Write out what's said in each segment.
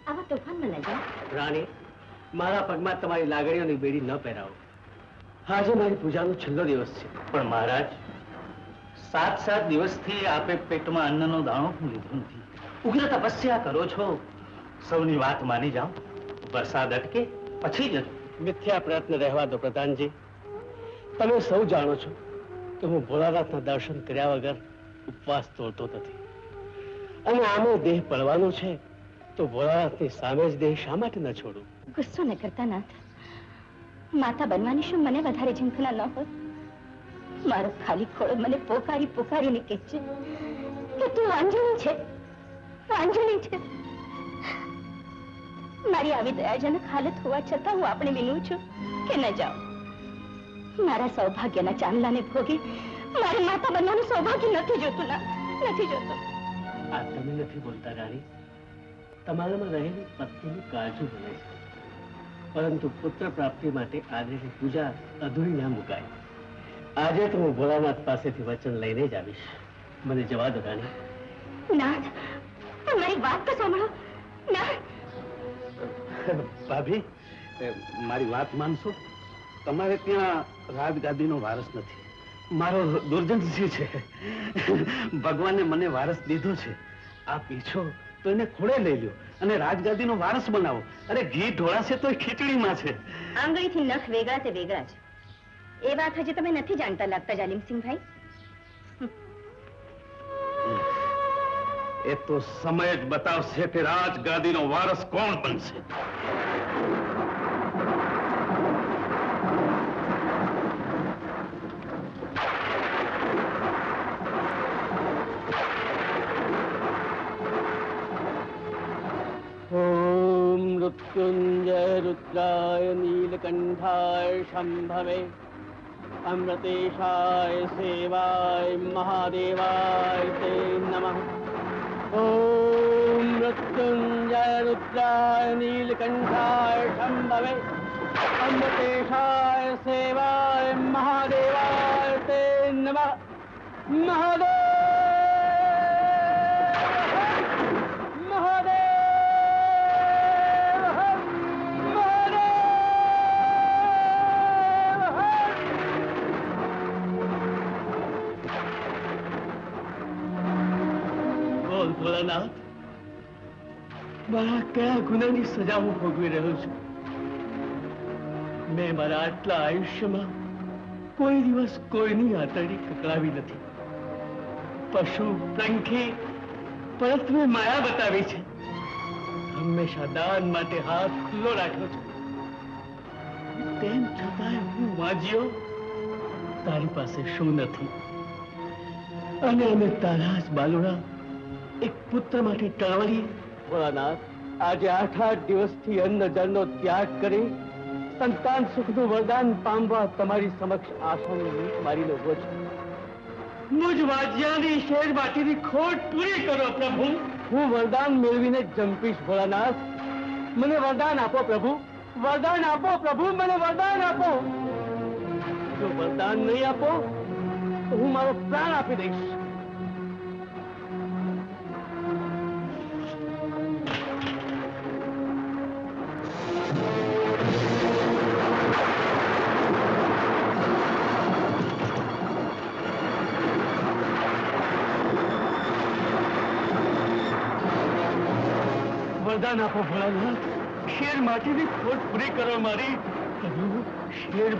આવા તોફાનમાં ન જાઓ. રાણી, મારા પગમાં તમારી લાગણીઓની બેડી ન પહેરાવો. આજે મારી પૂજાનો છેલ્લો દિવસ છે. પણ મહારાજ, 7 દિવસથી આપે પેટમાં અન્નનો દાણો પણ લીધો નથી. ઉગ્ર તપસ્યા કરો છો. સૌની વાત માની જાઓ. વરસાદ અટકે પછી જ. મિથ્યા પ્રયત્ન રહેવા દો પ્રધાનજી. તમે સૌ જાણો છો કે હું ભોળાનાથના દર્શન કર્યા વગર ઉપવાસ તોડતો નથી. અને આનો દેહ પડવાનો છે તો ભોળાનાથની સામે જ દેહ શા માટે ન છોડું? ગુસ્સો ન કરતા નાથ. માતા બનવાની શું મને વધારે ઝંખના ન હોય? મારો ખાલી ખોળો મને પોકારી પોકારીને કહે છે કે તું આંજણી છે, આંજણી છે. મારી આવી દયાજનક હાલત હોવા છતાં હું આપણે વિનું છું કે ન જાઉં. મારા સૌભાગ્યના ચાંદલાને ભોગે મારે માતા બનવાનું સૌભાગ્ય નથી જોતું ના, નથી જોતું. આ તમે નથી બોલતા રાણી. તમારામાં રહેલી પત્નીની કાળજી બને છે. પરંતુ પુત્ર પ્રાપ્તિ માટે આજની પૂજા અધૂરી ના મુકાય. આજે તો હું ભોળાનાથ પાસેથી વચન લઈને જ આવીશ. મને જવા દો રાણી. નાથ, પણ મારી વાત તો સાંભળો. નાથ, ભાભી, મારી વાત માનશો? તમારે ત્યાં રાજગાદીનો વારસ નથી. મારો દુર્જનસિંહ છે. ભગવાને મને વારસ દીધો છે. આપ ઈચ્છો તો એને ખોળે લઈ લ્યો અને રાજગાદીનો વારસ બનાવો. અરે ઘી ઢોળાશે તો ખીચડીમાં છે. આંગળીથી નખ વેગળા તે વેગળા છે. એ વાત હજી તમે નથી જાણતા લાગતા જાલિમસિંહભાઈ. એ તો સમય જ બતાવશે કે રાજગાદીનો વારસ કોણ બનશે. ઓમ મૃત્યુંજય રુદ્રાય નીલકંઠાય શંભવે અમૃતેશાય સેવાય મહાદેવાય તે નમઃ. ઓમ મૃત્યુંજય રુદ્રાય નીલકંઠાય શંભવે અમૃતેશાય સેવાય મહાદેવાય તે નમઃ. મહાદેવ ભોળાનાથ, મારા કયા ગુનાની સજા હું ભોગવી રહ્યો છું? મેં મારા આટલા આયુષ્યમાં કોઈ દિવસ કોઈની આંતરડી કકળાવી નથી. પશુ પંખી પરત્વે માયા બતાવી છે. હંમેશા દાન માટે હાથ ખુલ્લો રાખ્યો છે. તેમ છતાંય હું વાંજ્યો તારી પાસે શું નથી? અને અમે તારા જ બાલુડા એક પુત્ર માટે ટળવળી. ભોળાનાથ, આજે 8 દિવસથી અન્ન જળનો ત્યાગ કરી સંતાન સુખનું વરદાન પામવા તમારી સમક્ષ આશાની મીટ મારી ઉભો છું. મુજ વાજ્યાની શેર માટીની ખોટ પૂરી કરો પ્રભુ. હું વરદાન મેળવીને જંપીશ. ભોળાનાથ, મને વરદાન આપો પ્રભુ, વરદાન આપો પ્રભુ, મને વરદાન આપો. જો વરદાન નહીં આપો તો હું મારો પ્રાણ આપી દઈશ. વરદાન આપો ભોળાનાથ. શેર માટીની ખોટ પૂરી કરો મારી. શેર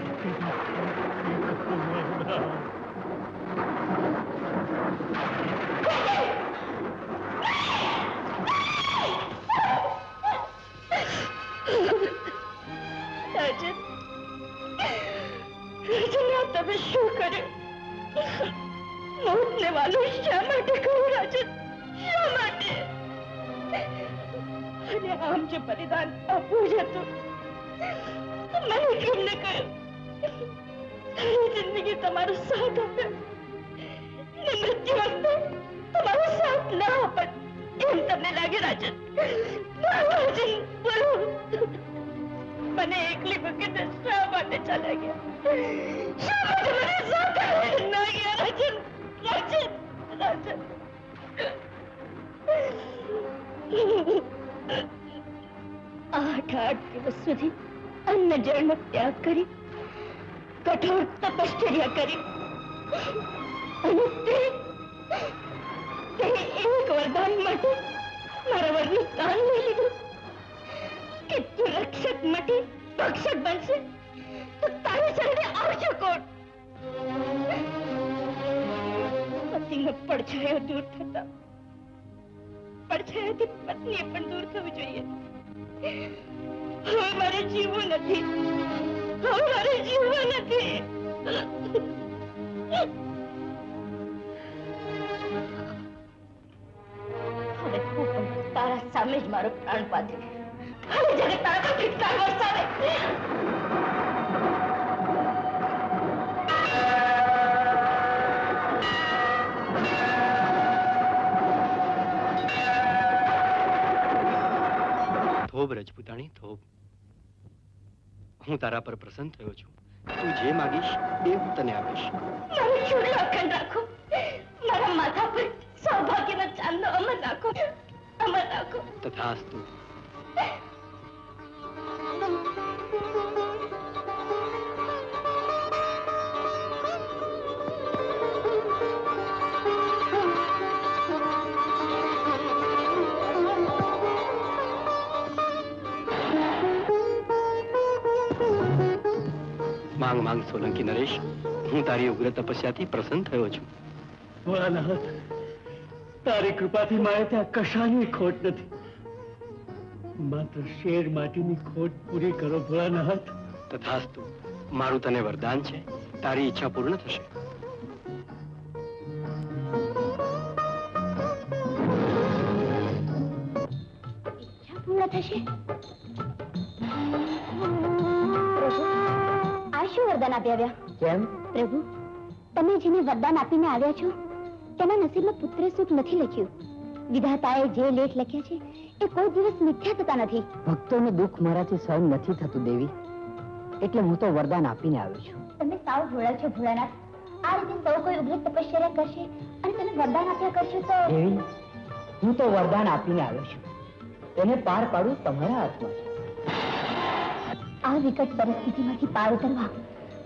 તમે શું કર્યું? મોતને વાલું શા માટે કહ્યું રાજન? શા માટે? અને આમ જે બલિદાન આપવું જ હતું મને કેમ ન કહ્યું? સારી જિંદગી તમારો સાથ આપ્યો ને મૃત્યુ વખતે તમારો સાથ ના આપત એમ તમને લાગે રાજન? રાજન બોલો, મને એકલી મૂકીને શા માટે ચાલ્યા ગયા? શા માટે મને સાથે ના ગયા રાજન? રાજન, રાજન. 8 દિવસ સુધી અન્ન જળનો ત્યાગ કરી કઠોર તપશ્ચર્યા કરી અને તે એક વરદાન માટે મારા વરનું દાન લઈ લીધું કે તું રક્ષક માટે ભક્ષક બનશે તો તારી શરણે આવશે કોણ? પતિનો પડછાયો દૂર થતા પડછાયાથી પત્નીએ પણ દૂર થવું જોઈએ. હવે મારે જીવવું નથી. હવે મારે જીવવું નથી. હવે તું પણ તારા સામે જ મારો પ્રાણ પાથે. હવે જગત તારા પર ધિક્કાર વરસાવે. થોભ રજપૂતાણી થોભ. હું તારા પર પ્રસન્ન થયો છું. તું જે માગીશ એ હું તને આપીશ. મારો ચૂડો અખંડ રાખો. મારા માથા પર સૌભાગ્યના ચાંદનો અમર રાખો. અમર રાખો. તથાસ્તુ. માંગ માંગ સોલંકી નરેશ. હું તારી ઉગ્ર તપસ્યાથી પ્રસન્ન થયો છું. ભોળાનાથ, તારી કૃપાથી મારે ત્યાં કશાની ખોટ નથી. માત્ર શેર માટીની ખોટ પૂરી કરો ભોળાનાથ. તથાસ્તુ. મારું તને વરદાન છે. તારી ઈચ્છા પૂર્ણ થશે. ઈચ્છા પૂર્ણ થશે. પ્રભુ, આ શું વરદાન આપી આવ્યા? કેમ? પ્રભુ, તમે જેને વરદાન આપીને આવ્યા છો તેના નસીબમાં પુત્ર સુખ નથી લખ્યું. વિધાતાએ જે લેખ લખ્યા છે એ કોઈ દિવસ મિથ્યા થતા નથી. ભક્તોનું દુઃખ મારાથી સહન નથી થતું દેવી, એટલે હું તો વરદાન આપીને આવ્યો છું. તમે સાવ ભોળા છો ભોળાનાથ. આ રીતે સૌ કોઈ ઉગ્ર તપશ્ચર્યા કરશે અને તમે વરદાન આપ્યા કરશો તો? દેવી, હું તો વરદાન આપીને આવ્યો છું. તેને પાર પાડવું તમારા હાથમાં છે. આ વિકટ પરિસ્થિતિમાંથી પાર ઉતરવા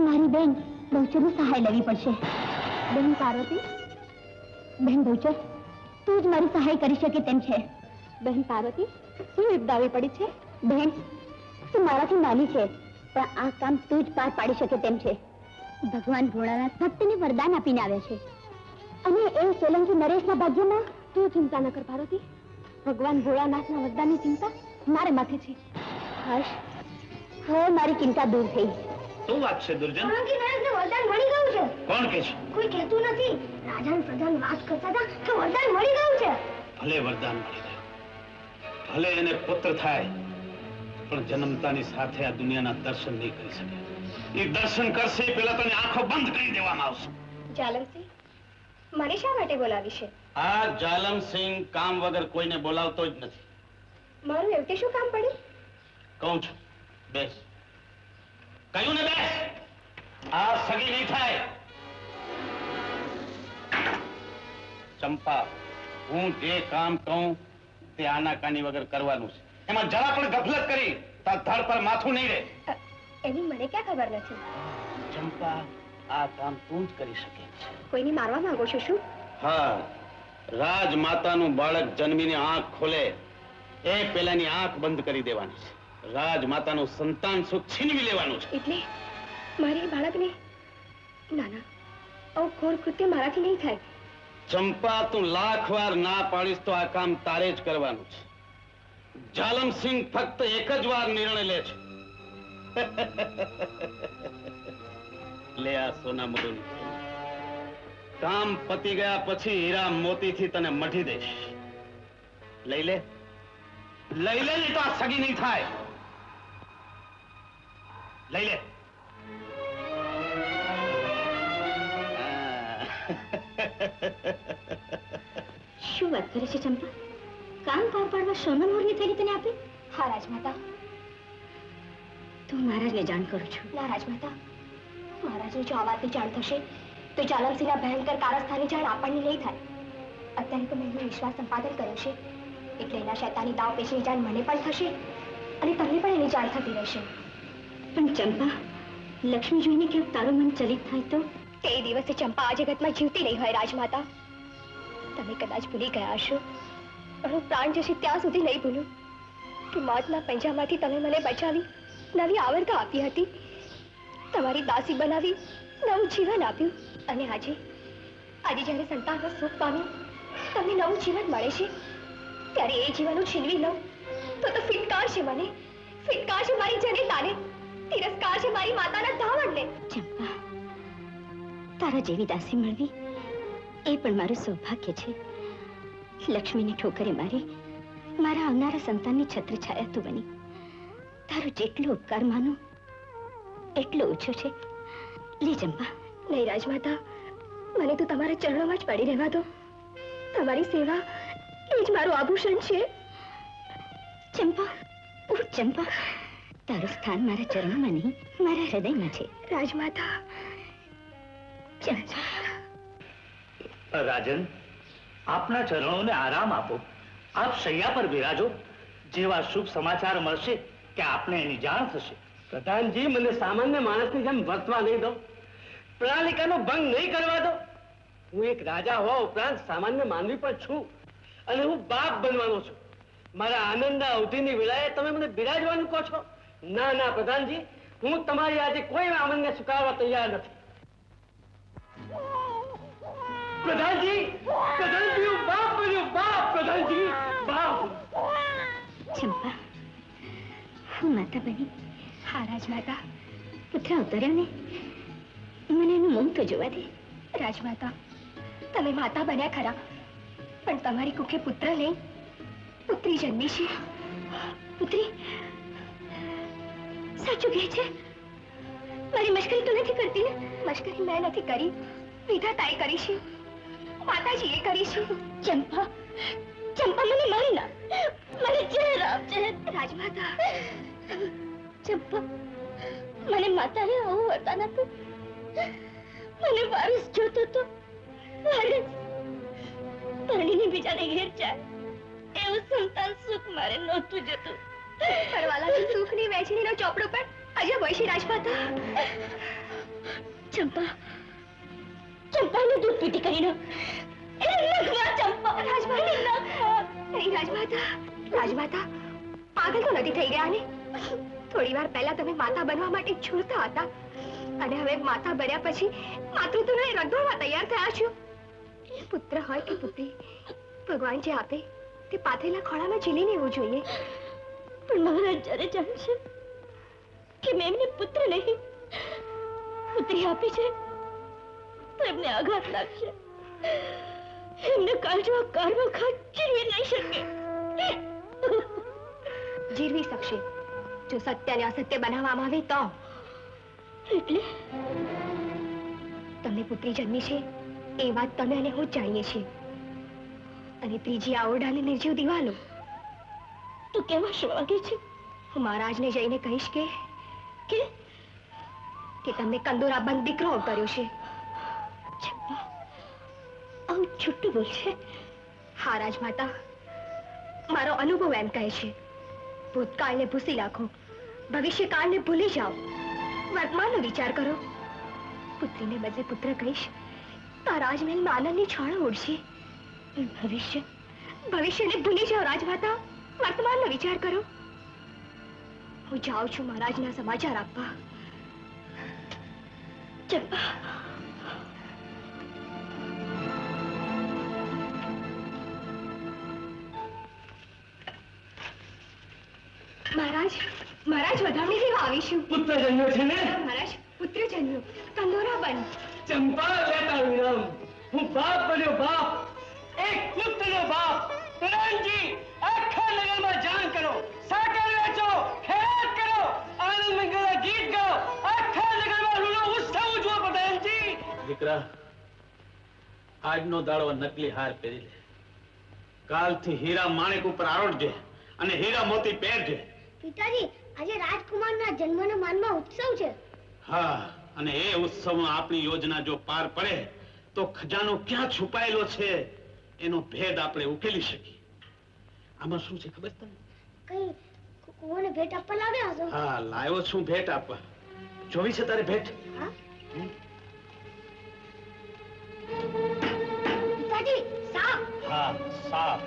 મારી બેન બહુચરની સહાય લેવી પડશે. બેન પાર્વતી, બેન બહુચર, તું જ મારી સહાય કરી શકે તેમ છે. બહેન પાર્વતી, શું વિપદા આવી પડી છે? બહેન, તું મારાથી નાની છે, પણ આ કામ તું જ પાર પાડી શકે તેમ છે. ભગવાન ભોળાનાથ ભક્તને વરદાન આપીને આવ્યા છે અને એ સોલંકી નરેશના ભાગ્યમાં તું ચિંતા ન કર પાર્વતી. ભગવાન ભોળાનાથના વરદાનની ચિંતા મારે માથે છે. હર્ષ, હવે મારી ચિંતા દૂર થઈ. શું વાત છે દુર્જન? સોલંકી નરેશને વરદાન મળી ગયું છે. કોણ કે છે? કોઈ કહેતું નથી. રાજાને પ્રધાન વાત કરતા હતા કે વરદાન મળી ગયું છે. ભલે વરદાન મળી ગયું, ભલે એને પુત્ર થાય, પણ જન્મતાની સાથે આ દુનિયાના દર્શન નહીં કરી શકે. એ દર્શન કરશે પેલા તને આંખો બંધ કરી દેવામાં આવશે. જાલમસિંહ, મને શા માટે બોલાવી છે? આ જાલમસિંહ કામ વગર કોઈને બોલાવતો જ નથી. મારું એવું શું કામ પડ્યું? કહું છું, બેસ. કહ્યું ને બેસ. આ સગી નહીં થાય. ચંપા, હું જે કામ કહું તે આનાકાની વગર કરવાનું છે. એમાં જરા પણ ગફલત કરી તાર ધડ પર માથું નહીં રહે. એની મને ક્યાં ખબર નથી. ચંપા, આ કામ તું જ કરી શકે છે. કોઈને મારવા માંગો છો શું? હા, રાજમાતાનું બાળક જન્મીને આંખ ખોલે એ પેલાની આંખ બંધ કરી દેવાની છે. રાજમાતાનું સંતાન સુખ છીનવી લેવાનું છે. એટલે મારી બાળકને? ના ના, આવું ઘોર કૃત્ય મારાથી નહીં થાય. ચંપા, તું લાખ વાર ના પાડીશ તો આ કામ તારે જ કરવાનું છે. જાલમસિંહ ફક્ત એક જ વાર નિર્ણય લે છે. લે આ સોના મધુની. કામ પતી ગયા પછી હીરા મોતીથી તને મઢી દઈશ. લઈ લે, લઈ લે, નહીં તો આ સગી નહીં થાય. લઈ લે. શું વાત કરે છે ચંપા? કામ પાર પાડવા સોના મોરની થેલી તને આપી? હા રાજમાતા. તો મહારાજને જાણ કરું છું. ના રાજમાતા, મહારાજને જો આ વાતની જાણ થશે તો જાલમસિંહના ભયંકર કારસ્થાનની જાણ આપણને નહીં થાય. અત્યારે તો મેં એનો વિશ્વાસ સંપાદન કર્યો છે એટલે એના શૈતાની દાવ પેચની જાણ મને પણ થશે અને તમને પણ એની જાણ થતી રહેશે. પણ ચંપા, લક્ષ્મી જોઈને કે તારું મન ચલિત થાય તો? તે દિવસે ચંપા આ જગતમાં જીવતી નહીં હોય રાજમાતા. તમે કદાચ ભૂલી ગયા હશો, પણ હું પ્રાણ જશે ત્યાં સુધી નહીં ભૂલું કે મોતના પંજામાંથી તમે મને બચાવી નવી આવરતા આપી હતી, તમારી દાસી બનાવી નવું જીવન આપ્યું. અને આજે જ્યારે સંતાનનો સુખ પામ્યું, તમને નવું જીવન મળે છે, ત્યારે એ જીવન છીનવી લઉં તો ફિટકાર છે મને, ફિટકાર છે મારી જનેતાને, તિરસ્કાર છે મારી માતાના ધાવણને. ચંપા, તારા જેવી દાસી મળવી એ પણ મારું સૌભાગ્ય છે. લક્ષ્મીને ઠોકરે મારી મારા આવનારા સંતાનની છત્રછાયા તું બની. તારો જેટલો ઉપકાર માનો એટલો ઓછો છે. લે ચંપા. નહીં રાજમાતા, મને તો તમારા ચરણોમાં જ પડી રહેવા દો. તમારી સેવા એ જ મારું આભૂષણ છે. ચંપા, ઓ ચંપા, તારું સ્થાન મારા ચરણોમાં નહીં, મારા હૃદયમાં છે. રાજમાતા. રાજન, આપના ચરણોને આરામ આપો. આપ શૈયા પર બિરાજો. જેવા શુભ સમાચાર મળશે કે આપને એની જાણ થશે. પ્રધાનજી, મને સામાન્ય માણસની જેમ વર્તવા નહીં દો, પ્રણાલિકાનો ભંગ નહીં કરવા દો. હું એક રાજા હોવા ઉપરાંત સામાન્ય માનવી પણ છું અને હું બાપ બનવાનો છું. મારા આનંદના અવધિની વેળાએ તમે મને બિરાજવાનું કહો છો? ના ના પ્રધાનજી, હું તમારી આજે કોઈ આનંદને સ્વીકારવા તૈયાર નથી. પ્રધાનજી, પ્રધાનજી, હું બાપ બન્યો, બાપ. પ્રધાનજી, બાપ. ચંપા, હું માતા બની. હા રાજમાતા, પુત્ર અવતર્યો ને, મને એનું મોં તો જોવા દે. રાજમાતા, તમે માતા બન્યા ખરા, પણ તમારી કુખે પુત્ર નહીં, પુત્રી જન્મી છે. પુત્રી? સાચું કહે છે? મારી મશ્કરી તો નથી કરતી ને? મશ્કરી મેં નથી કરી, વિધાતાએ કરી છે, માતાજીએ કરી છે. ચંપા, ચંપા, મને મારી ના, મને ચહેર આપજે. રાજમાતા, ચંપા, મને માતાને આવું વરદાન આપ્યું. મને વારસ જોતો તો, વારસ પરણીને બીજાને ઘેર જાય એવું સંતાન સુખ મારે નહોતું જતું. પરવાલાની સુખની વહેંચણીનો ચોપડો પણ અજબ હોય છે રાજમાતા. ચંપા, ચંપાને દૂધ પીતી કરીને ચંપા. રાજમાતા, નહીં રાજમાતા. રાજમાતા, પાગલ તો નથી થઈ ગયા ને? થોડી વાર પહેલા તમે માતા બનવા માટે ઝૂરતા હતા અને હવે માતા બન્યા પછી માતૃત્વને રંધોળવા તૈયાર થયા છો. પુત્ર હોય કે પુત્રી, ભગવાન જે આપે તે પાથરેલા ખોળામાં ઝીલી લેવું જોઈએ. પણ મહારાજ જ્યારે જાણશે કે મેં એમને પુત્ર નહીં પુત્રી આપી છે તો એમને આઘાત લાગશે. એમને કાળજો કાળમાં ખાટ જીરવી નહીં શકે. જીરવી શકશે જો સત્યને અસત્ય બનાવવામાં આવે તો. એટલે તમને પુત્રી જન્મી છે એ વાત તમે અને હું જાણીએ છીએ. અને ત્રીજી આ ઓરડાને નિર્જીવ દિવાલો તું કેવા શું વાગે છે? હું મહારાજને જઈને કહીશ કે તમને કંદોરા બંધ દીકરો કર્યો છે. આવું છૂટું બોલશે? હા રાજમાતા, મારો અનુભવ એમ કહે છે. ભૂતકાળને ભૂસી નાખો, ભવિષ્યકાળને ભૂલી જાઓ, વર્તમાનનો વિચાર કરો. પુત્રીને બદલે પુત્ર કહીશ તો રાજમહેલમાં આનંદની છાળો ઉડશે. ભવિષ્યને ભૂલી જાઓ રાજમાતા, વર્તમાનનો વિચાર કરો. હું જાઉં છું મહારાજના સમાચાર આપવા. ચંપા, મહારાજ, મહારાજ વધામણી લેવા આવીશું. પુત્ર જન્મ્યો છે ને? મહારાજ, પુત્ર જન્મ્યો, કંદોરા બન. ચંપા, લેતા વિરામ. હું બાપ બન્યો, બાપ, એક પુત્રનો બાપ. પ્રધાનજી, આખા નગરમાં જાણ કરો, સાકર વેચો, ખેરાત કરો, આનંદ મંગળના ગીત ગાઓ, આખા નગરમાં રૂડો ઉત્સવ ઉજવો. પ્રધાનજી, દીકરા, આજનો દાડો નકલી હાર પહેરી લે. કાલથી હીરા માણેક ઉપર આરોટજે અને હીરા મોતી પહેરજે. પિતાજી, આજે રાજકુમારના જન્મના માનમાં ઉત્સવ છે. હા, અને એ ઉત્સવમાં આપણી યોજના જો પાર પડે તો ખજાનો ક્યાં છુપાયેલો છે એનો ભેદ આપણે ઉકેલી શકીએ. આમાં શું છે ખબર તને? કઈ કોને ભેટ આપવા લાવ્યા છો? હા, લાવ્યો છું ભેટ આપવા. જોવી છે તારે ભેટ? હા? હમ? પિતાજી સાપ. હા, સાપ.